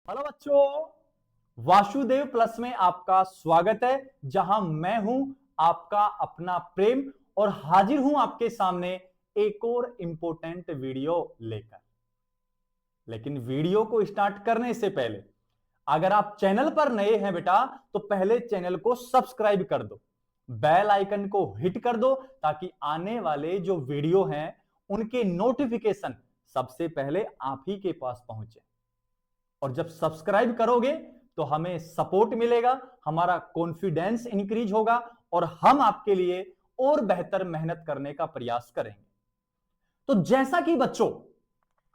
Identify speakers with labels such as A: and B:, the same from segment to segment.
A: Hello बच्चों, Vasudev plus में आपका स्वागत है। जहां मैं हूं आपका अपना प्रेम और हाजिर हूं आपके सामने एक और इंपॉर्टेंट वीडियो लेकर। लेकिन वीडियो को स्टार्ट करने से पहले अगर आप चैनल पर नए हैं बेटा तो पहले चैनल को सब्सक्राइब कर दो, बेल आइकन को हिट कर दो ताकि आने वाले जो वीडियो हैं उनके नोटिफिकेशन सबसे पहले आप ही के पास पहुंचे। और जब सब्सक्राइब करोगे तो हमें सपोर्ट मिलेगा, हमारा कॉन्फिडेंस इंक्रीज होगा और हम आपके लिए और बेहतर मेहनत करने का प्रयास करेंगे। तो जैसा कि बच्चों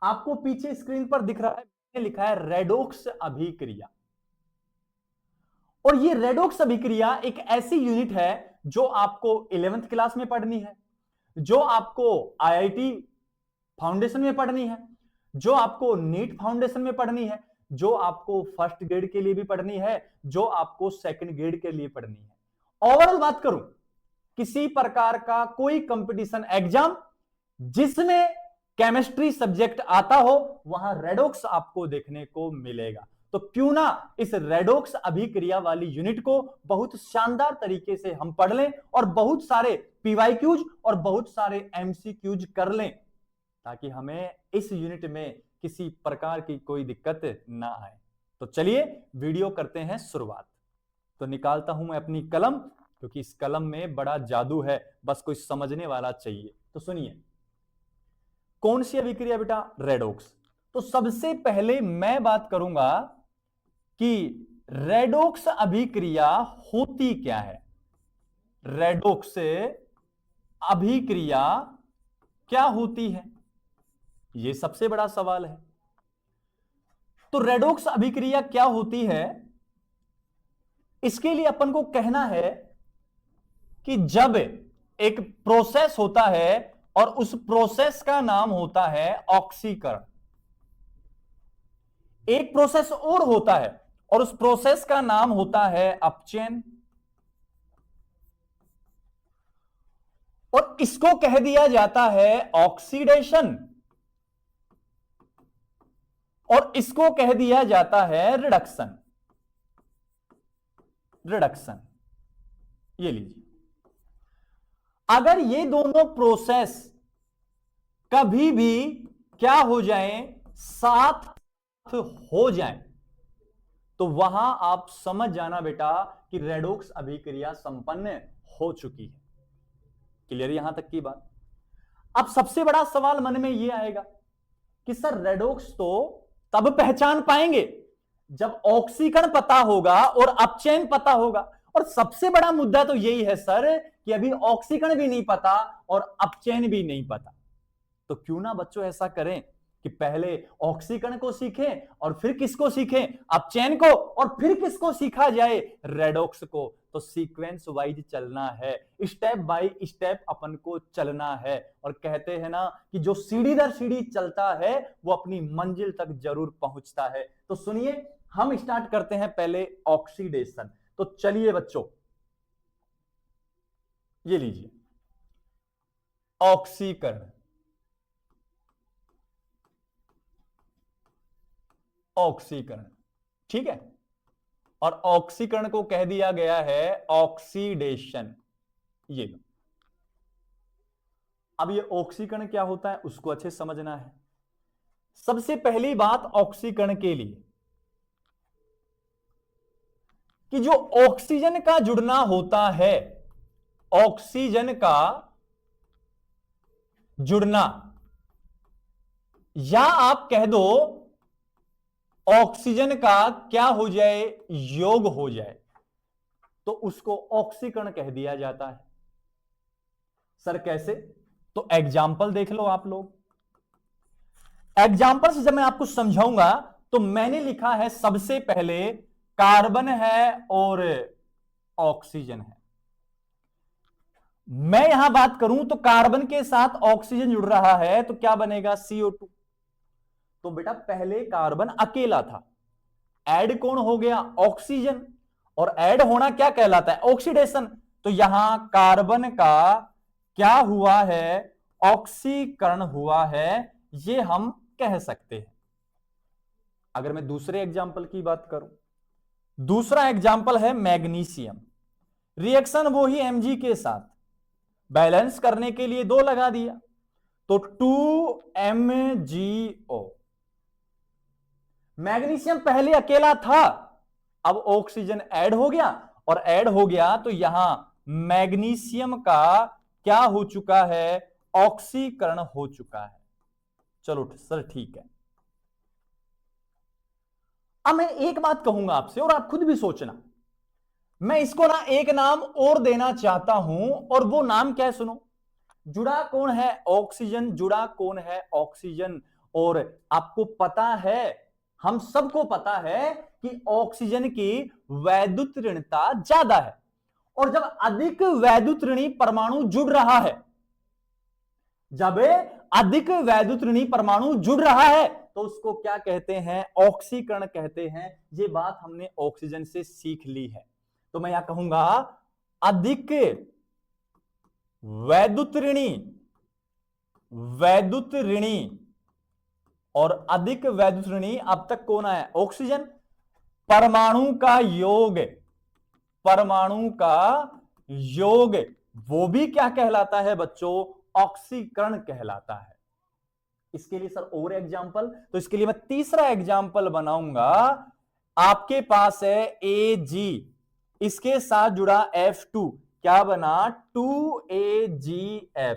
A: आपको पीछे स्क्रीन पर दिख रहा है, मैंने लिखा है रेडॉक्स अभिक्रिया। और ये रेडॉक्स अभिक्रिया एक ऐसी यूनिट है जो आपको 11th क्लास में पढ़नी है, जो आपको आईआईटी फाउंडेशन में पढ़नी है, जो आपको नीट फाउंडेशन में पढ़नी है, जो आपको फर्स्ट ग्रेड के लिए भी पढ़नी है, जो आपको सेकंड ग्रेड के लिए पढ़नी है। ओवरऑल बात करूं, किसी प्रकार का कोई कंपटीशन एग्जाम जिसमें केमिस्ट्री सब्जेक्ट आता हो वहां रेडॉक्स आपको देखने को मिलेगा। तो क्यों ना इस रेडॉक्स अभिक्रिया वाली यूनिट को बहुत शानदार तरीके से हम पढ़ लें और बहुत सारे पीवाईक्यूज और बहुत सारे एमसीक्यूज कर लें ताकि हमें इस यूनिट में किसी प्रकार की कोई दिक्कत ना आए। तो चलिए वीडियो करते हैं शुरुआत। तो निकालता हूं मैं अपनी कलम, क्योंकि इस कलम में बड़ा जादू है, बस कोई समझने वाला चाहिए। तो सुनिए, कौन सी अभिक्रिया बेटा? रेडॉक्स। तो सबसे पहले मैं बात करूंगा कि रेडॉक्स अभिक्रिया होती क्या है। रेडॉक्स अभिक्रिया क्या होती है, यह सबसे बड़ा सवाल है। तो रेडॉक्स अभिक्रिया क्या होती है, इसके लिए अपन को कहना है कि जब एक प्रोसेस होता है और उस प्रोसेस का नाम होता है ऑक्सीकरण, एक प्रोसेस और होता है और उस प्रोसेस का नाम होता है अपचयन, और इसको कह दिया जाता है ऑक्सीडेशन, और इसको कह दिया जाता है रिडक्शन। रिडक्शन, ये लीजिए। अगर ये दोनों प्रोसेस कभी भी क्या हो जाए, साथ हो जाए, तो वहां आप समझ जाना बेटा कि रेडॉक्स अभिक्रिया संपन्न हो चुकी है। क्लियर यहां तक की बात? अब सबसे बड़ा सवाल मन में यह आएगा कि सर रेडॉक्स तो तब पहचान पाएंगे जब ऑक्सीकरण पता होगा और अपचयन पता होगा। और सबसे बड़ा मुद्दा तो यही है सर कि अभी ऑक्सीकरण भी नहीं पता और अपचयन भी नहीं पता। तो क्यों ना बच्चों ऐसा करें कि पहले ऑक्सीकरण को सीखें और फिर किसको सीखें? अपचयन को, और फिर किसको सीखा जाए? रेडॉक्स को। तो सीक्वेंस वाइज चलना है, स्टेप बाय स्टेप अपन को चलना है। और कहते हैं ना कि जो सीढ़ी दर सीढ़ी चलता है वो अपनी मंजिल तक जरूर पहुंचता है। तो सुनिए, हम स्टार्ट करते हैं पहले ऑक्सीडेशन। तो चलिए बच्चों, ये लीजिए ऑक्सीकरण। ऑक्सीकरण, ठीक है, और ऑक्सीकरण को कह दिया गया है ऑक्सीडेशन। ये लो। अब ये ऑक्सीकरण क्या होता है उसको अच्छे समझना है। सबसे पहली बात ऑक्सीकरण के लिए कि जो ऑक्सीजन का जुड़ना होता है, ऑक्सीजन का जुड़ना, या आप कह दो ऑक्सीजन का क्या हो जाए, योग हो जाए, तो उसको ऑक्सीकरण कह दिया जाता है। सर कैसे? तो एग्जाम्पल देख लो आप लोग। एग्जाम्पल से जब मैं आपको समझाऊंगा तो मैंने लिखा है सबसे पहले कार्बन है और ऑक्सीजन है। मैं यहां बात करूं तो कार्बन के साथ ऑक्सीजन जुड़ रहा है तो क्या बनेगा? CO2। तो बेटा पहले कार्बन अकेला था, ऐड कौन हो गया? ऑक्सीजन। और ऐड होना क्या कहलाता है? ऑक्सीडेशन। तो यहां कार्बन का क्या हुआ है? ऑक्सीकरण हुआ है, ये हम कह सकते हैं। अगर मैं दूसरे एग्जाम्पल की बात करूं, दूसरा एग्जाम्पल है मैग्नीशियम। रिएक्शन वो ही Mg के साथ, बैलेंस करने के लिए 2 लगा दिया तो 2MgO। मैग्नीशियम पहले अकेला था, अब ऑक्सीजन ऐड हो गया, और ऐड हो गया तो यहां मैग्नीशियम का क्या हो चुका है, ऑक्सीकरण हो चुका है। चलो सर ठीक है। अब मैं एक बात कहूंगा आपसे और आप खुद भी सोचना, मैं इसको ना एक नाम और देना चाहता हूं, और वो नाम क्या है सुनो। जुड़ा कौन है, ऑक्सीजन। जुड़ा कौन है, ऑक्सीजन। और आपको पता है, हम सबको पता है कि ऑक्सीजन की वैद्युत ऋणता ज्यादा है, और जब अधिक वैद्युत ऋणी परमाणु जुड़ रहा है, जब अधिक वैद्युत ऋणी परमाणु जुड़ रहा है तो उसको क्या कहते हैं, ऑक्सीकरण कहते हैं। ये बात हमने ऑक्सीजन से सीख ली है। तो मैं यहां कहूंगा अधिक वैद्युत ऋणी और अधिक वैद्युत ऋणी, अब तक कौन आया, ऑक्सीजन। परमाणु का योग वो भी क्या कहलाता है बच्चों, ऑक्सीकरण कहलाता है। इसके लिए सर और एग्जाम्पल, तो इसके लिए मैं तीसरा एग्जाम्पल बनाऊंगा। आपके पास है Ag, इसके साथ जुड़ा F2, क्या बना, 2AgF।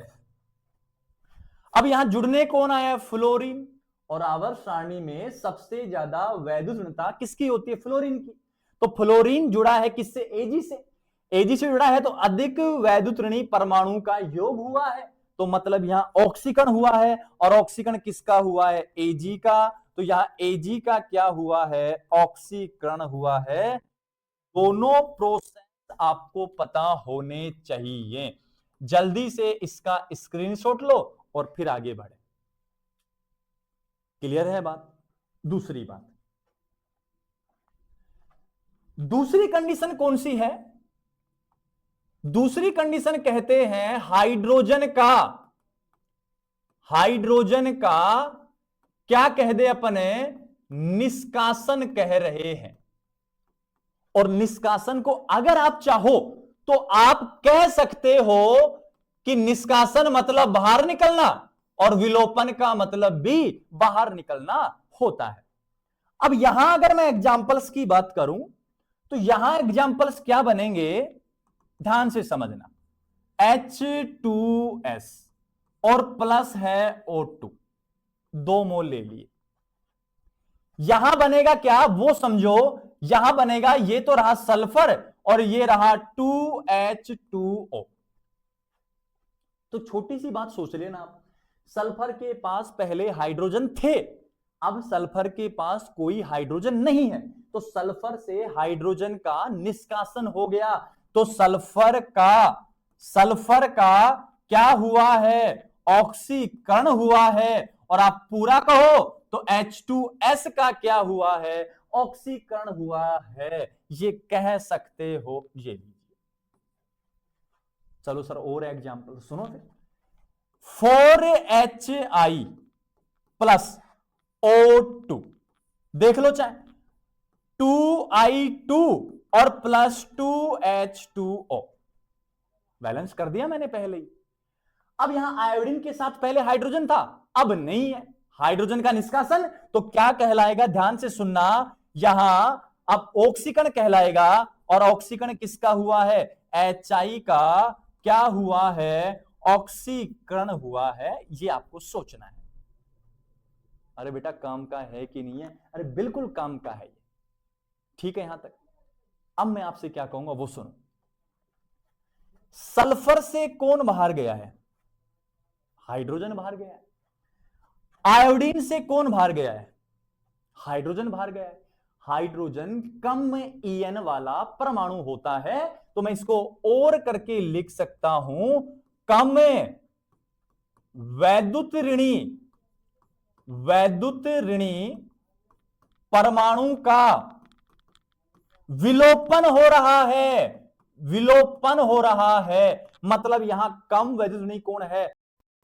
A: अब यहां जुड़ने कौन आया, फ्लोरीन। और आवर्त सारणी में सबसे ज्यादा वैद्युत ऋणता किसकी होती है, फ्लोरीन की। तो फ्लोरीन जुड़ा है किससे, Ag से। Ag से जुड़ा है तो अधिक वैद्युत ऋणी परमाणु का योग हुआ है, तो मतलब यहां ऑक्सीकरण हुआ है। और ऑक्सीकरण किसका हुआ है, Ag का। तो यहां Ag का क्या हुआ है, ऑक्सीकरण हुआ है। दोनों प्रोसेस आपको पता होने चाहिए। जल्दी से इसका स्क्रीनशॉट लो और फिर आगे बढ़े। क्लियर है बात। दूसरी बात, दूसरी कंडीशन कौन सी है, दूसरी कंडीशन कहते हैं हाइड्रोजन का क्या कह दे अपने, निष्कासन कह रहे हैं। और निष्कासन को अगर आप चाहो तो आप कह सकते हो कि निष्कासन मतलब बाहर निकलना, और विलोपन का मतलब भी बाहर निकलना होता है। अब यहां अगर मैं एग्जाम्पल्स की बात करूं तो यहां एग्जाम्पल्स क्या बनेंगे, ध्यान से समझना। H2S और प्लस है O2, 2 मोल ले लिए। यहां बनेगा क्या वो समझो, यहां बनेगा, ये तो रहा सल्फर और ये रहा 2H2O। तो छोटी सी बात सोच लेना आप, सल्फर के पास पहले हाइड्रोजन थे, अब सल्फर के पास कोई हाइड्रोजन नहीं है, तो सल्फर से हाइड्रोजन का निष्कासन हो गया। तो सल्फर का क्या हुआ है, ऑक्सीकरण हुआ है। और आप पूरा कहो तो H2S का क्या हुआ है, ऑक्सीकरण हुआ है। ये कह सकते हो, ये लीजिए। चलो सर और एग्जांपल सुनो फिर। 4HI प्लस O2, देख लो चाहे 2I2 और प्लस 2H2O, बैलेंस कर दिया मैंने पहले ही। अब यहां आयोडीन के साथ पहले हाइड्रोजन था, अब नहीं है, हाइड्रोजन का निष्कासन, तो क्या कहलाएगा, ध्यान से सुनना। यहां अब ऑक्सीकरण कहलाएगा, और ऑक्सीकरण किसका हुआ है, HI का क्या हुआ है, ऑक्सीकरण हुआ है। ये आपको सोचना है। अरे बेटा काम का है कि नहीं है, अरे बिल्कुल काम का है ये, ठीक है यहां तक। अब मैं आपसे क्या कहूंगा वो सुनो। सल्फर से कौन बाहर गया है, हाइड्रोजन बाहर गया है। आयोडीन से कौन बाहर गया है, हाइड्रोजन बाहर गया है। हाइड्रोजन कम EN वाला परमाणु होता है, तो मैं इसको और करके लिख सकता हूं, कम वैद्युत ऋणी परमाणु का विलोपन हो रहा है। मतलब यहां कम वैद्युत ऋणी कौन है,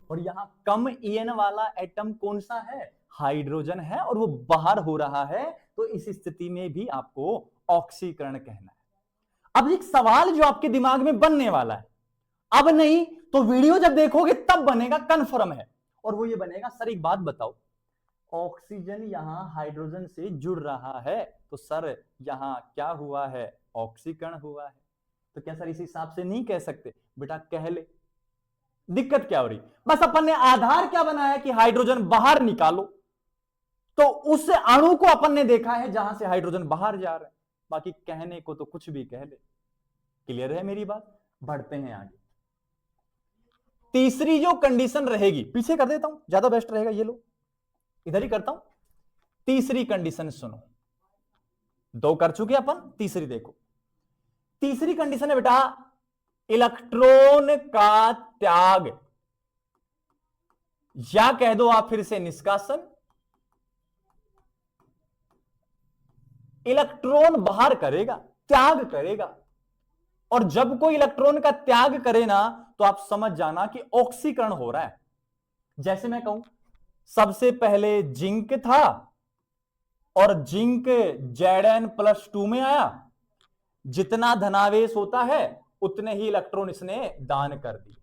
A: और यहां कम EN वाला एटम कौन सा है, हाइड्रोजन है और वो बाहर हो रहा है, तो इस स्थिति में भी आपको ऑक्सीकरण कहना है। अब एक सवाल जो आपके दिमाग में बनने वाला है, अब नहीं तो वीडियो जब देखोगे तब बनेगा, कन्फर्म है, और वो ये बनेगा, सर एक बात बताओ, ऑक्सीजन यहां हाइड्रोजन से जुड़ रहा है, तो सर यहां क्या हुआ है, ऑक्सीकरण हुआ है। तो क्या सर इस हिसाब से नहीं कह सकते? बेटा कह ले, दिक्कत क्या हो रही? बस अपन ने आधार क्या बनाया कि हाइड्रोजन बाहर निकालो, तो उस अणु को अपन ने देखा है जहां से हाइड्रोजन बाहर जा रहा है, बाकी कहने को तो कुछ भी कह ले। क्लियर है मेरी बात? बढ़ते हैं आगे। तीसरी जो कंडीशन रहेगी, पीछे कर देता हूं, ज्यादा बेस्ट रहेगा, ये लो इधर ही करता हूं। तीसरी कंडीशन सुनो, दो कर चुके अपन, तीसरी देखो। तीसरी कंडीशन है बेटा इलेक्ट्रॉन का त्याग, या कह दो आप फिर से निष्कासन। इलेक्ट्रॉन बाहर करेगा, त्याग करेगा, और जब कोई इलेक्ट्रॉन का त्याग करे ना, तो आप समझ जाना कि ऑक्सीकरण हो रहा है। जैसे मैं कहूं, सबसे पहले जिंक था और जिंक Zn+2 में आया, जितना धनावेश होता है उतने ही इलेक्ट्रॉन इसने दान कर दिए।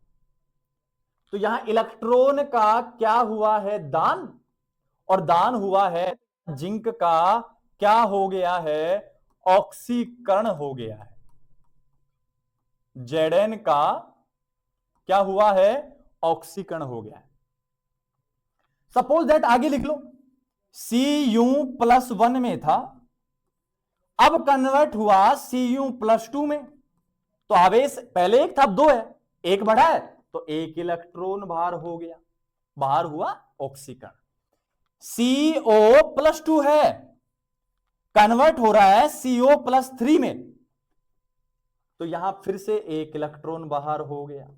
A: तो यहां इलेक्ट्रॉन का क्या हुआ है, दान, और दान हुआ है जिंक का क्या हो गया है, ऑक्सीकरण हो गया है। Zn का क्या हुआ है, ऑक्सीकरण हो गया है। सपोज दैट आगे लिख लो, Cu+1 में था, अब कन्वर्ट हुआ Cu+2 में, तो आवेश पहले एक था अब दो है, एक बढ़ा है तो एक इलेक्ट्रॉन बाहर हो गया, बाहर हुआ ऑक्सीकरण। CO+2 है, कन्वर्ट हो रहा है CO+3 में, तो यहां फिर से एक इलेक्ट्रॉन बाहर हो गया।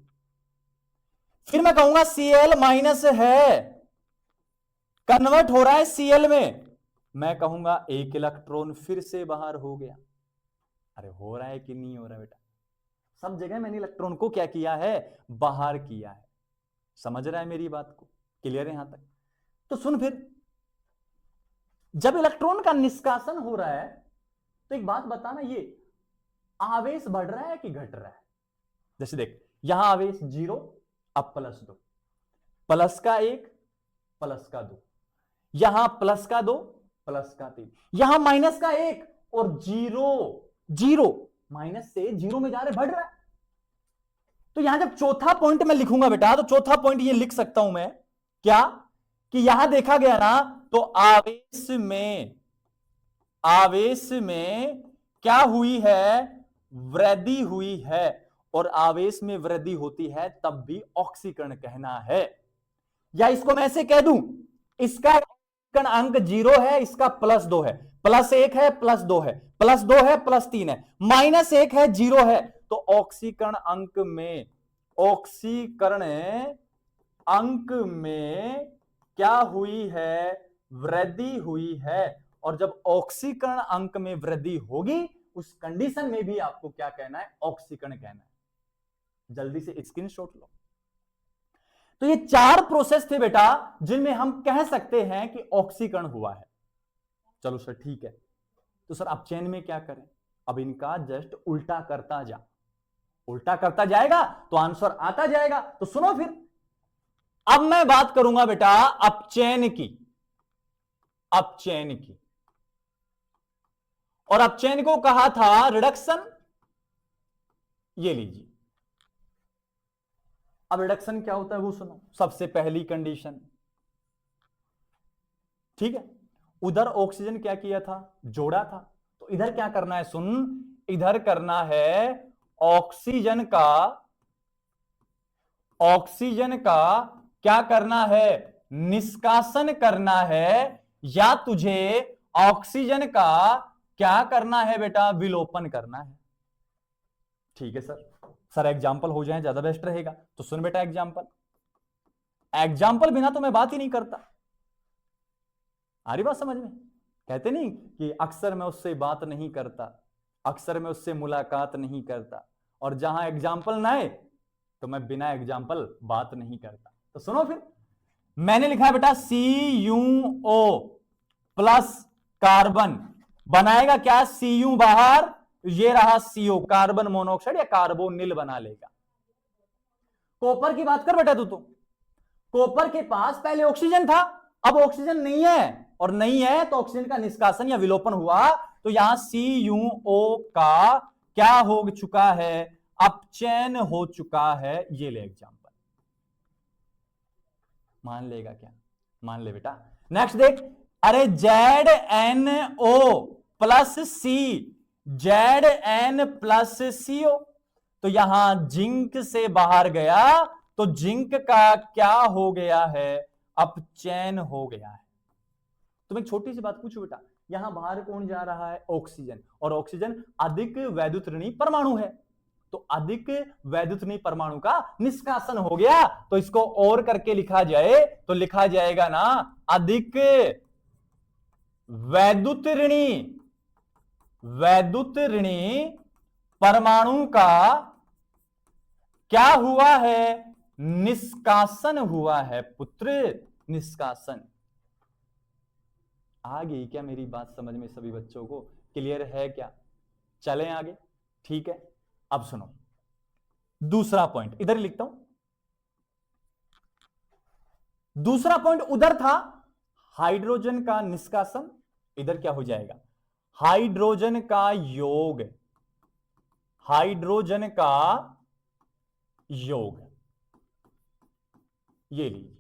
A: फिर मैं कहूंगा Cl- है, कन्वर्ट हो रहा है Cl में, मैं कहूंगा एक इलेक्ट्रॉन फिर से बाहर हो गया। अरे हो रहा है कि नहीं हो रहा है बेटा? सब जगह मैंने इलेक्ट्रॉन को क्या किया है, बाहर किया है। समझ रहा है मेरी बात को? क्लियर है यहां तक? तो सुन, फिर जब इलेक्ट्रॉन का निष्कासन हो रहा है, तो एक बात बताना, ये आवेश बढ़ रहा है कि घट रहा है? जैसे देख, यहां आवेश 0, अब +2, प्लस का 1, प्लस का 2, यहां प्लस का 2, प्लस का 3, यहां माइनस का 1 और 0, माइनस से 0 में जा रहे, बढ़ रहा है। तो यहां जब चौथा पॉइंट मैं लिखूंगा बेटा, तो चौथा पॉइंट ये लिख सकता हूं मैं, क्या कि यहां देखा गया ना, तो आवेश में क्या हुई है, वृद्धि हुई है, और आवेश में वृद्धि होती है तब भी ऑक्सीकरण कहना है। या इसको मैं ऐसे कह दूं, इसका अंक 0 है, इसका +2 है, +1 है, +2 है, +2 है, +3 है, -1 है, 0 है, तो ऑक्सीकरण अंक में क्या हुई है, वृद्धि हुई है। और जब ऑक्सीकरण अंक में वृद्धि होगी, उस कंडीशन में भी आपको क्या कहना है, ऑक्सीकरण कहना है। जल्दी से स्क्रीनशॉट लो। तो ये 4 प्रोसेस थे बेटा, जिनमें हम कह सकते हैं कि ऑक्सीकरण हुआ है। चलो सर ठीक है, तो सर अब चेन में क्या करें? अब इनका जस्ट उल्टा करता जा, उल्टा करता जाएगा तो आंसर आता जाएगा। तो सुनो फिर, अब मैं बात करूंगा बेटा अपचयन की, अपचयन की, और अपचयन को कहा था रिडक्शन। ये लीजिए, अब रिडक्शन क्या होता है वो सुनो। सबसे पहली कंडीशन, ठीक है, उधर ऑक्सीजन क्या किया था, जोड़ा था, तो इधर क्या करना है, सुन, इधर करना है ऑक्सीजन का क्या करना है, निष्कासन करना है, या तुझे ऑक्सीजन का क्या करना है बेटा, विलोपन करना है। ठीक है सर एग्जाम्पल हो जाए ज्यादा बेस्ट रहेगा। तो सुन बेटा, एग्जाम्पल बिना तो मैं बात ही नहीं करता। आ रही बात समझ में? कहते नहीं कि अक्सर मैं उससे बात नहीं करता, अक्सर मैं उससे मुलाकात नहीं करता, और जहां एग्जाम्पल ना आए तो मैं बिना एग्जाम्पल बात नहीं करता। तो सुनो फिर, मैंने लिखा है बेटा CuO प्लस कार्बन बनाएगा क्या, Cu बाहर, ये रहा CO कार्बन मोनोऑक्साइड या कार्बोनिल बना लेगा। कॉपर की बात कर बेटा तू, तो कॉपर के पास पहले ऑक्सीजन था, अब ऑक्सीजन नहीं है, और नहीं है तो ऑक्सीजन का निष्कासन या विलोपन हुआ, तो यहां CuO का क्या हो चुका है, अपचयन हो चुका है। ये ले एग्जांपल, मान लेगा क्या, मान ले बेटा। नेक्स्ट देख, अरे ZnO plus C, Zn plus CO, तो यहां जिंक से बाहर गया तो जिंक का क्या हो गया है, अपचयन हो गया है। तुम एक छोटी सी बात पूछो बेटा, यहां बाहर कौन जा रहा है, ऑक्सीजन, और ऑक्सीजन अधिक वैद्युत ऋणी परमाणु है, तो अधिक वैद्युत ऋणी परमाणु का निष्कासन हो गया, तो इसको और करके लिखा जाए तो लिखा जाएगा ना, अधिक वैद्युत ऋणी परमाणु का क्या हुआ है, निष्कासन हुआ है पुत्र, निष्कासन। आ गई क्या मेरी बात समझ में, सभी बच्चों को क्लियर है क्या, चलें आगे, ठीक है। अब सुनो दूसरा पॉइंट, इधर लिखता हूं, दूसरा पॉइंट उधर था हाइड्रोजन का निष्कासन, इधर क्या हो जाएगा, हाइड्रोजन का योग, हाइड्रोजन का योग, ये लीजिए,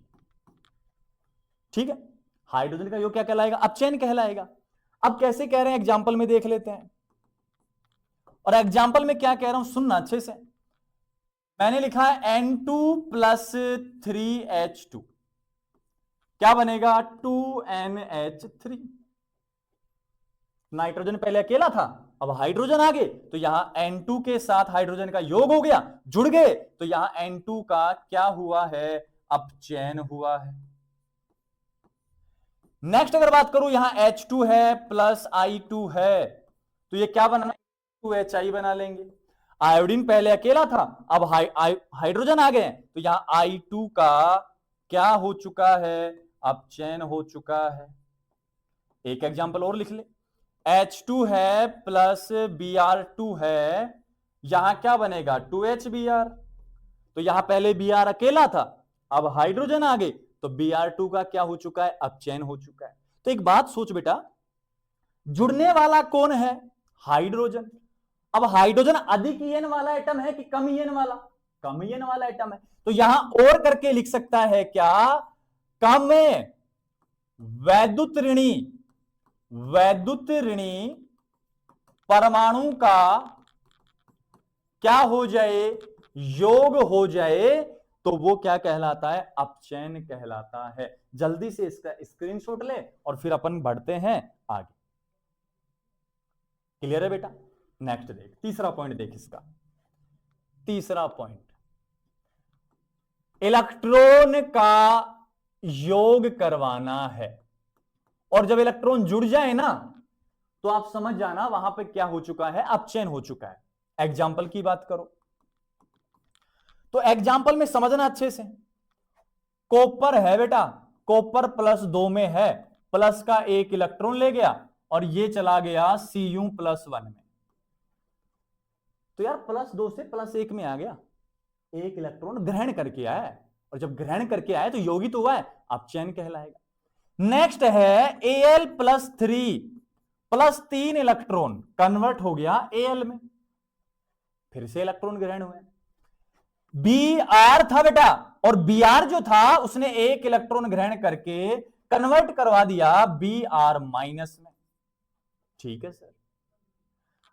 A: ठीक है। हाइड्रोजन का योग क्या कहलाएगा, अपचयन कहलाएगा। अब कैसे कह रहे हैं एग्जाम्पल में देख लेते हैं, और एग्जाम्पल में क्या कह रहा हूं सुनना अच्छे से। मैंने लिखा है N2 प्लस 3H2, क्या बनेगा 2NH3। नाइट्रोजन पहले अकेला था, अब हाइड्रोजन आ गए, तो यहां N2 के साथ हाइड्रोजन का योग हो गया, जुड़ गए, तो यहां N2 का क्या हुआ है, अपचयन हुआ है। नेक्स्ट अगर बात करूं, यहां H2 है प्लस I2 है, तो ये क्या बना, 2HI बना लेंगे। आयोडीन पहले अकेला था, अब हाइड्रोजन आ गए, तो यहां I2 का क्या हो चुका है, अपचयन हो चुका है। एक एग्जांपल और लिख ले, H2 है प्लस Br2 है, यहां क्या बनेगा 2HBr, तो यहां पहले Br अकेला था, अब हाइड्रोजन आ गए, तो Br2 का क्या हो चुका है, अपचयन हो चुका है। तो एक बात सोच बेटा, जुड़ने वाला कौन है, हाइड्रोजन। अब हाइड्रोजन अधिक ईएन वाला एटम है कि कम ईएन वाला, कम ईएन वाला एटम है, तो यहां और करके लिख सकता है क्या, कम वैद्युत ऋणी परमाणु का क्या हो जाए, योग हो जाए, तो वो क्या कहलाता है, अपचयन कहलाता है। जल्दी से इसका स्क्रीनशॉट ले और फिर अपन बढ़ते हैं आगे। क्लियर है बेटा। नेक्स्ट देख, तीसरा पॉइंट देख इसका, तीसरा पॉइंट, इलेक्ट्रॉन का योग करवाना है, और जब इलेक्ट्रॉन जुड़ जाए ना, तो आप समझ जाना वहां पे क्या हो चुका है, अपचयन हो चुका है। एग्जाम्पल की बात करो, तो एग्जाम्पल में समझना अच्छे से, कॉपर है बेटा, कॉपर +2 में है, प्लस का एक इलेक्ट्रॉन ले गया और ये चला गया Cu+1 में, तो यार +2 से +1 में आ गया, एक इलेक्ट्रॉन ग्रहण करके आया है, और जब ग्रहण करके आया तो योगी तो हुआ है, अपचयन कहलाएगा। नेक्स्ट है Al+3, +3 इलेक्ट्रॉन कन्वर्ट हो गया Al में, फिर से इलेक्ट्रॉन ग्रहण हुए। Br था बेटा, और Br जो था उसने एक इलेक्ट्रॉन ग्रहण करके कन्वर्ट करवा दिया Br- में, ठीक है सर।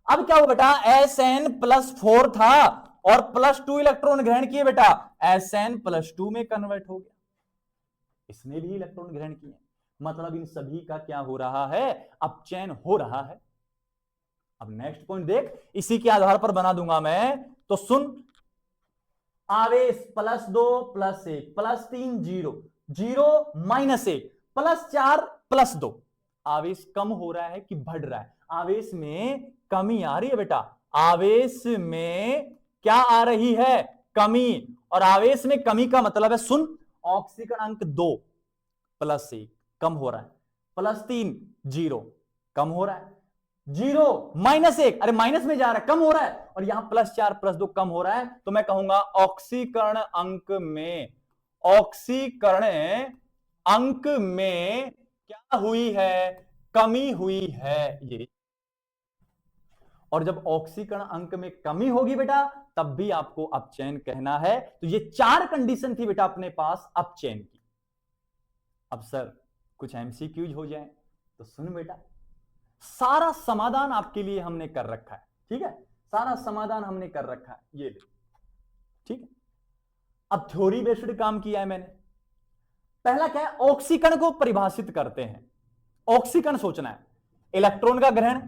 A: अब क्या हुआ बेटा, Sn+4 था और +2 इलेक्ट्रॉन ग्रहण किए बेटा, Sn+2 में कन्वर्ट हो गया, इसने भी इलेक्ट्रॉन ग्रहण किए, मतलब इन सभी का क्या हो रहा है, अपचयन हो रहा है। अब नेक्स्ट पॉइंट देख, इसी के आधार पर बना दूंगा मैं, तो सुन, आवेश +2 +1 +3 0 0 -1 +4 +2, आवेश कम हो रहा है कि बढ़ रहा है, आवेश में कमी आ रही है बेटा, आवेश में क्या आ रही है, कमी, और आवेश में कमी का मतलब है, सुन, ऑक्सीकरण अंक 2, +1 कम हो रहा है, +3 0 कम हो रहा है, 0 -1 अरे माइनस में जा रहा है, कम हो रहा है, और यहां +4 +2 कम हो रहा है, तो मैं कहूंगा ऑक्सीकरण अंक में क्या हुई है, कमी हुई है ये। और जब ऑक्सीकरण अंक में कमी होगी बेटा, तब भी आपको अपचयन कहना है। तो ये 4 कंडीशन थी बेटा अपने पास अपचयन की। अब सर कुछ एमसीक्यूज हो जाए तो सुन बेटा, सारा समाधान आपके लिए हमने कर रखा है, ठीक है, सारा समाधान हमने कर रखा है, ये ले, ठीक है। अब थ्योरी बेस्ड काम किया है मैंने। पहला क्या है, ऑक्सीकरण को परिभाषित करते हैं। ऑक्सीकरण सोचना है, इलेक्ट्रॉन का ग्रहण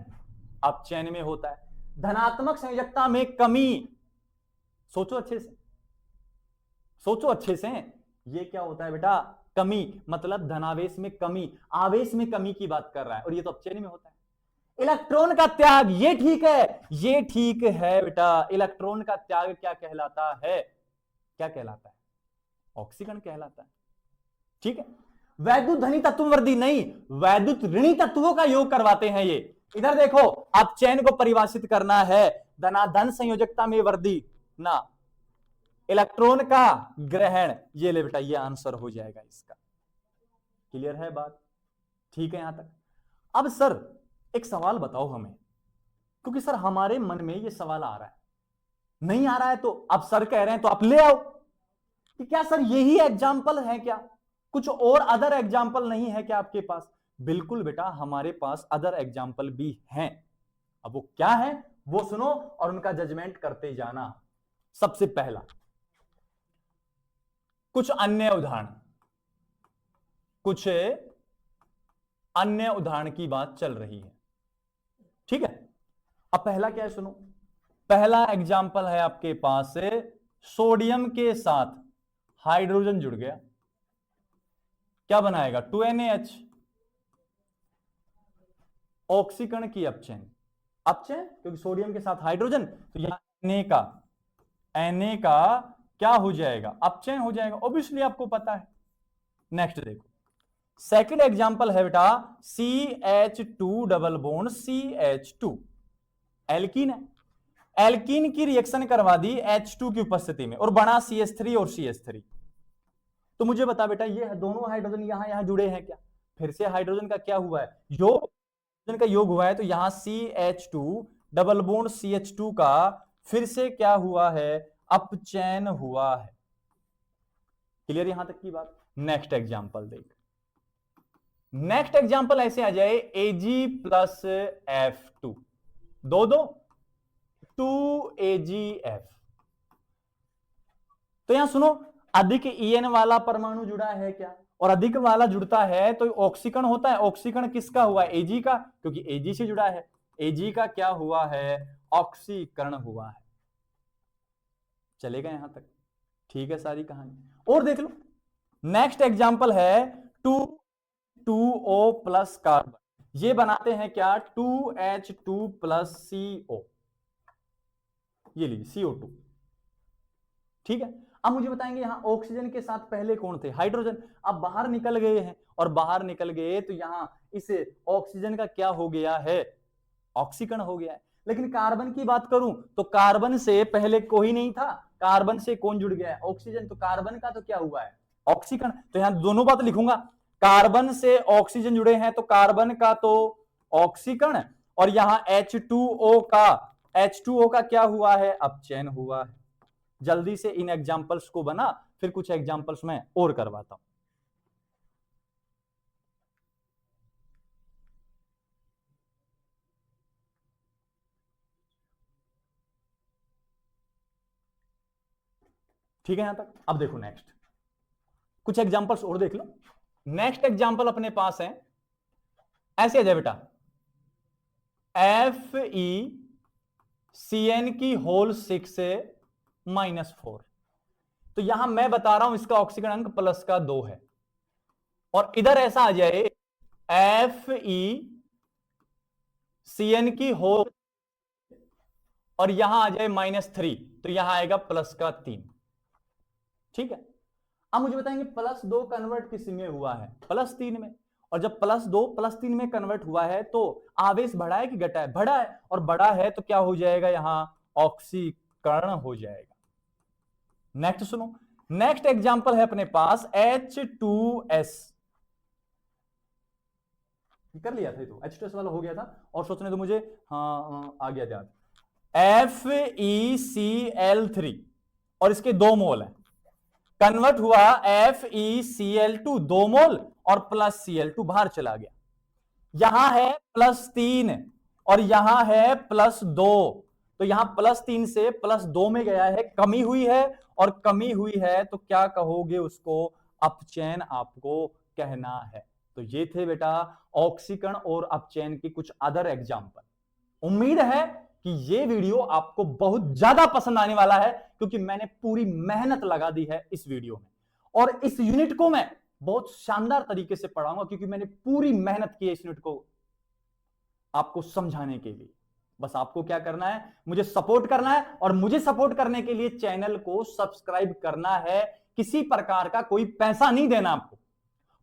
A: अपचयन में होता है, धनात्मक संयोजकता में कमी, सोचो अच्छे से, सोचो अच्छे से, ये क्या होता है बेटा, कमी, मतलब धनावेश में कमी, आवेश में कमी की बात कर रहा है, और ये तो अपचयन में होता है। इलेक्ट्रॉन का त्याग, ये ठीक है, ये ठीक है बेटा, इलेक्ट्रॉन का त्याग क्या कहलाता है, क्या कहलाता है, ऑक्सीकरण कहलाता है, ठीक है। वैद्युत धनी तत्ववर्धी नहीं, वैद्युत ऋणी तत्वों का योग करवाते हैं ये। इधर देखो, अपचयन को परिभाषित करना है, धनाधन संयोजकता में वृद्धि ना, इलेक्ट्रॉन का ग्रहण, ये ले बेटा, ये आंसर हो जाएगा इसका। क्लियर है बात, ठीक है यहां तक। अब सर एक सवाल बताओ हमें, क्योंकि सर हमारे मन में ये सवाल आ रहा है, नहीं आ रहा है तो अब सर कह रहे हैं तो आप ले आओ कि क्या सर यही एग्जाम्पल है क्या, कुछ और अदर एग्जाम्पल नहीं है क्या आपके पास। बिल्कुल बेटा, हमारे पास अदर एग्जाम्पल भी हैं। अब वो क्या है वो सुनो और उनका जजमेंट करते जाना। सबसे पहला, कुछ अन्य उदाहरण की बात चल रही है, ठीक है। अब पहला क्या है सुनो, पहला एग्जाम्पल है आपके पास, सोडियम के साथ हाइड्रोजन जुड़ गया, क्या बनाएगा, 2NaH, ऑक्सीकरण की अपचयन, क्योंकि सोडियम के साथ हाइड्रोजन, तो यहां Na का क्या हो जाएगा, अपचयन हो जाएगा, ऑब्वियसली आपको पता है। नेक्स्ट देखो, सेकंड एग्जांपल है बेटा, CH2 double bond CH2, alkene है, एल्कीन की रिएक्शन करवा दी H2 की उपस्थिति में और बना CH3 और CH3। तो मुझे बता बेटा, ये दोनों हाइड्रोजन यहां जुड़े हैं क्या, फिर से हाइड्रोजन का क्या हुआ है, योग हुआ है, तो यहां CH2 डबल बॉन्ड CH2 का फिर से क्या हुआ है, अपचयन हुआ है। क्लियर यहां तक की बात। नेक्स्ट एग्जांपल देख, नेक्स्ट एग्जांपल ऐसे आ जाए, Ag प्लस F2, 2AgF। तो यहां सुनो, अधिक En वाला परमाणु जुड़ा है क्या, और अधिक वाला जुड़ता है तो ऑक्सीकरण होता है। ऑक्सीकरण किसका हुआ है, Ag का, क्योंकि Ag से जुड़ा है। Ag का क्या हुआ है, ऑक्सीकरण हुआ है। चलेगा यहां तक, ठीक है सारी कहानी। और देख लो, नेक्स्ट एग्जांपल है 2O प्लस कार्बन, ये बनाते हैं क्या, 2H2 प्लस CO, ये लीजिए CO2, ठीक है। अब मुझे बताएंगे यहां ऑक्सीजन के साथ पहले कौन थे, हाइड्रोजन। अब बाहर निकल गए हैं, और बाहर निकल गए तो यहां इस ऑक्सीजन का क्या हो गया है, ऑक्सीकरण हो गया है। लेकिन कार्बन की बात करूं तो कार्बन से पहले कोई नहीं था, कार्बन से कौन जुड़ गया है, ऑक्सीजन, तो कार्बन का तो क्या हुआ है, ऑक्सीकरण। तो यहां दोनों बात लिखूंगा, कार्बन से ऑक्सीजन जुड़े हैं तो कार्बन का तो ऑक्सीकरण, और यहां H2O का क्या हुआ है, अपचयन हुआ है। जल्दी से इन एग्जांपल्स को बना, फिर कुछ एग्जांपल्स मैं और करवाता हूं। ठीक है यहां तक। अब देखो नेक्स्ट, कुछ एग्जांपल्स और देख लो। नेक्स्ट एग्जांपल अपने पास है, ऐसे आ जाए बेटा, FeCN की होल 6 से -4। तो यहां मैं बता रहा हूं इसका ऑक्सीकरण अंक प्लस का 2 है, और इधर ऐसा आ जाए FeCN की होल, और यहां आ जाए -3, तो यहां आएगा प्लस का 3, ठीक है। अब मुझे बताएंगे +2 कन्वर्ट किस में हुआ है? +3 में। और जब +2 +3 में कन्वर्ट हुआ है तो आवेश बढ़ा है कि घटा है? बढ़ा है। और बढ़ा है तो क्या हो जाएगा? यहां ऑक्सीकरण हो जाएगा। नेक्स्ट सुनो, नेक्स्ट एग्जांपल है अपने पास H2S। कर लिया था, तो H2S वाला हो गया था, और सोचने तो मुझे, हाँ आ गया ध्यान। FeCl3 और इसके 2 मोल है, कन्वर्ट हुआ FeCl2 2 मोल और प्लस Cl2 बाहर चला गया। यहां है +3 और यहां है +2, तो यहां +3 से +2 में गया है, कमी हुई है, और कमी हुई है तो क्या कहोगे उसको? अपचयन आपको कहना है। तो ये थे बेटा ऑक्सीकरण और अपचयन की कुछ अदर एग्जांपल। उम्मीद है कि ये वीडियो आपको बहुत ज्यादा पसंद आने वाला है, क्योंकि मैंने पूरी मेहनत लगा दी है इस वीडियो में, और इस यूनिट को मैं बहुत शानदार तरीके से पढ़ाऊंगा, क्योंकि मैंने पूरी मेहनत की है इस यूनिट को आपको समझाने के लिए। बस आपको क्या करना है? मुझे सपोर्ट करना है, और मुझे सपोर्ट करने के लिए चैनल को सब्सक्राइब करना है। किसी प्रकार का कोई पैसा नहीं देना आपको।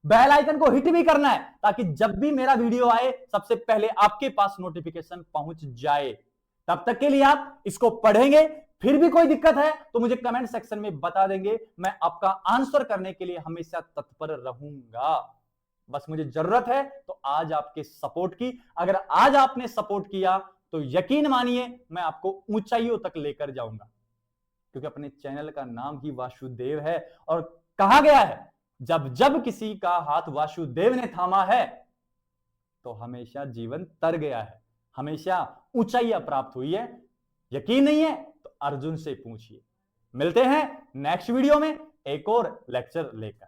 A: बेल आइकन को हिट भी करना है, ताकि जब भी मेरा वीडियो आए सबसे पहले आपके पास नोटिफिकेशन पहुंच जाए। तब तक के लिए आप इसको पढ़ेंगे, फिर भी कोई दिक्कत है तो मुझे कमेंट सेक्शन में बता देंगे, मैं आपका आंसर करने के लिए हमेशा तत्पर रहूंगा। बस मुझे जरूरत है तो आज आपके सपोर्ट की। अगर आज आपने सपोर्ट किया तो यकीन मानिए मैं आपको ऊंचाइयों तक लेकर जाऊंगा, क्योंकि अपने चैनल का नाम ही वासुदेव है, और कहा गया है जब जब किसी का हाथ वासुदेव ने थामा है तो हमेशा जीवन तर गया है, हमेशा ऊंचाइयां प्राप्त हुई है। यकीन नहीं है तो अर्जुन से पूछिए। मिलते हैं नेक्स्ट वीडियो में एक और लेक्चर लेकर।